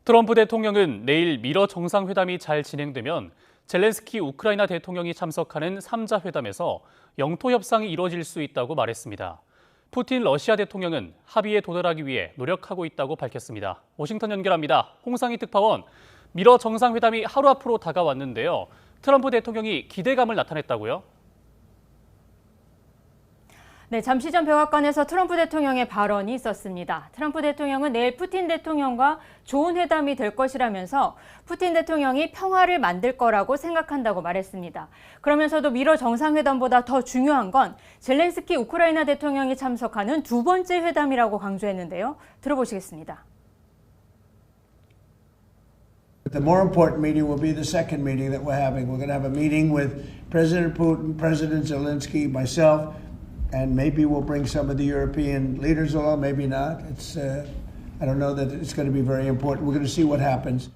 트럼프 대통령은 내일 미러 정상회담이 잘 진행되면 젤렌스키 우크라이나 대통령이 참석하는 3자 회담에서 영토 협상이 이뤄질 수 있다고 말했습니다. 푸틴 러시아 대통령은 합의에 도달하기 위해 노력하고 있다고 밝혔습니다. 워싱턴 연결합니다. 홍상희 특파원, 미러 정상회담이 하루 앞으로 다가왔는데요. 트럼프 대통령이 기대감을 나타냈다고요? 네, 잠시 전 백악관에서 트럼프 대통령의 발언이 있었습니다. 트럼프 대통령은 내일 푸틴 대통령과 좋은 회담이 될 것이라면서 푸틴 대통령이 평화를 만들 거라고 생각한다고 말했습니다. 그러면서도 미러 정상회담보다 더 중요한 건 젤렌스키 우크라이나 대통령이 참석하는 두 번째 회담이라고 강조했는데요. 들어보시겠습니다. The more important meeting will be the second meeting that we're having. We're going to have a meeting with President Putin, President Zelensky, myself, and maybe we'll bring some of the European leaders along, maybe not. I don't know that it's going to be very important. We're going to see what happens.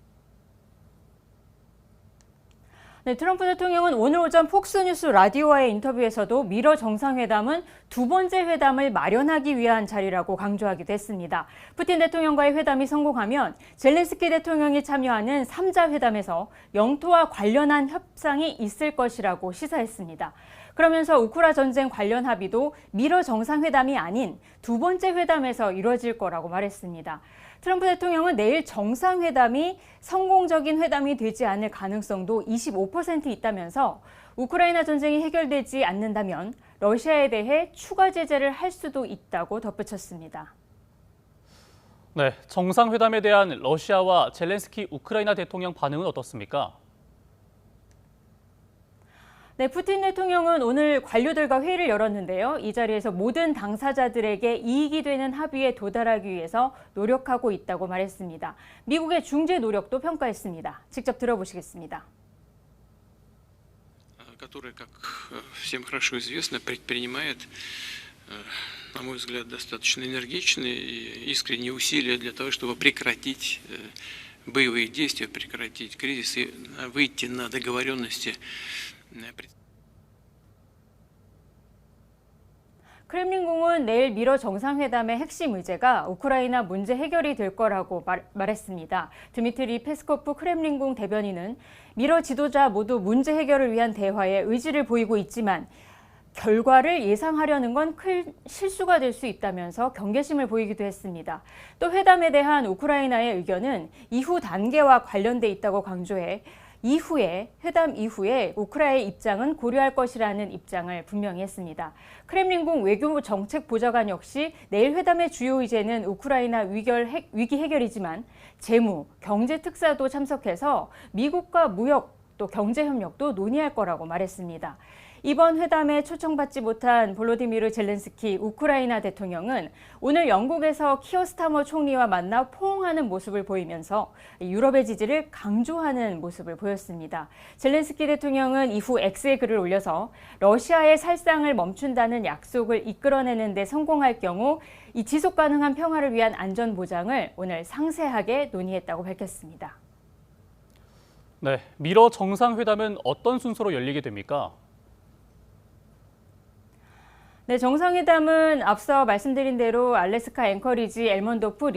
네, 트럼프 대통령은 오늘 오전 폭스뉴스 라디오와의 인터뷰에서도 미러 정상회담은 두 번째 회담을 마련하기 위한 자리라고 강조하기도 했습니다. 푸틴 대통령과의 회담이 성공하면 젤렌스키 대통령이 참여하는 3자 회담에서 영토와 관련한 협상이 있을 것이라고 시사했습니다. 그러면서 우크라 전쟁 관련 합의도 미러 정상회담이 아닌 두 번째 회담에서 이루어질 거라고 말했습니다. 트럼프 대통령은 내일 정상회담이 성공적인 회담이 되지 않을 가능성도 25% 있다면서 우크라이나 전쟁이 해결되지 않는다면 러시아에 대해 추가 제재를 할 수도 있다고 덧붙였습니다. 네, 정상회담에 대한 러시아와 젤렌스키 우크라이나 대통령 반응은 어떻습니까? 네, 푸틴 대통령은 오늘 관료들과 회의를 열었는데요. 이 자리에서 모든 당사자들에게 이익이 되는 합의에 도달하기 위해서 노력하고 있다고 말했습니다. 미국의 중재 노력도 평가했습니다. 직접 들어보시겠습니다. Которая, как всем хорошо известно, предпринимает, на мой взгляд, достаточно энергичные и искренние усилия для того, чтобы прекратить боевые действия, прекратить кризис и выйти на договоренности. 크렘린궁은 내일 미러 정상회담의 핵심 의제가 우크라이나 문제 해결이 될 거라고 말했습니다. 드미트리 페스코프 크렘린궁 대변인은 미러 지도자 모두 문제 해결을 위한 대화에 의지를 보이고 있지만 결과를 예상하려는 건 큰 실수가 될 수 있다면서 경계심을 보이기도 했습니다. 또 회담에 대한 우크라이나의 의견은 이후 단계와 관련돼 있다고 강조해 회담 이후에 우크라이나의 입장은 고려할 것이라는 입장을 분명히 했습니다. 크렘린궁 외교정책보좌관 역시 내일 회담의 주요 의제는 우크라이나 위기 해결이지만 재무, 경제 특사도 참석해서 미국과 무역 또 경제 협력도 논의할 거라고 말했습니다. 이번 회담에 초청받지 못한 볼로디미르 젤렌스키 우크라이나 대통령은 오늘 영국에서 키어 스타머 총리와 만나 포옹하는 모습을 보이면서 유럽의 지지를 강조하는 모습을 보였습니다. 젤렌스키 대통령은 이후 X에 글을 올려서 러시아의 살상을 멈춘다는 약속을 이끌어내는 데 성공할 경우 이 지속 가능한 평화를 위한 안전 보장을 오늘 상세하게 논의했다고 밝혔습니다. 네, 미러 정상회담은 어떤 순서로 열리게 됩니까? 네, 정상회담은 앞서 말씀드린 대로 알래스카 앵커리지 엘몬도프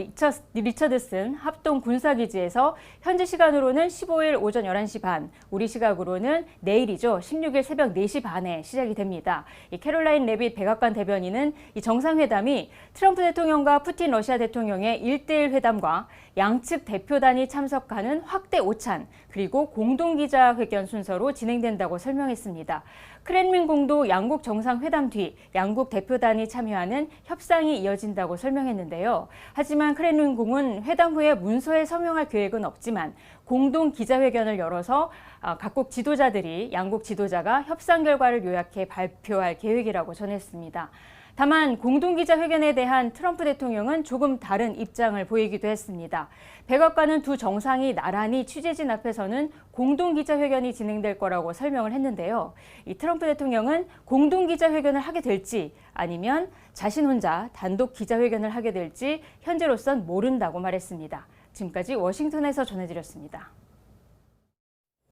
리처드슨 합동 군사기지에서 현지 시간으로는 15일 오전 11시 반, 우리 시각으로는 내일이죠. 16일 새벽 4시 반에 시작이 됩니다. 캐롤라인 레빗 백악관 대변인은 이 정상회담이 트럼프 대통령과 푸틴 러시아 대통령의 1대1 회담과 양측 대표단이 참석하는 확대 오찬, 그리고 공동기자회견 순서로 진행된다고 설명했습니다. 크렘린궁도 양국 정상회담 뒤 양국 대표단이 참여하는 협상이 이어진다고 설명했는데요. 하지만 크렘린궁은 회담 후에 문서에 서명할 계획은 없지만 공동 기자회견을 열어서 각국 지도자들이 양국 지도자가 협상 결과를 요약해 발표할 계획이라고 전했습니다. 다만 공동기자회견에 대한 트럼프 대통령은 조금 다른 입장을 보이기도 했습니다. 백악관은 두 정상이 나란히 취재진 앞에서는 공동기자회견이 진행될 거라고 설명을 했는데요. 이 트럼프 대통령은 공동기자회견을 하게 될지 아니면 자신 혼자 단독 기자회견을 하게 될지 현재로선 모른다고 말했습니다. 지금까지 워싱턴에서 전해드렸습니다.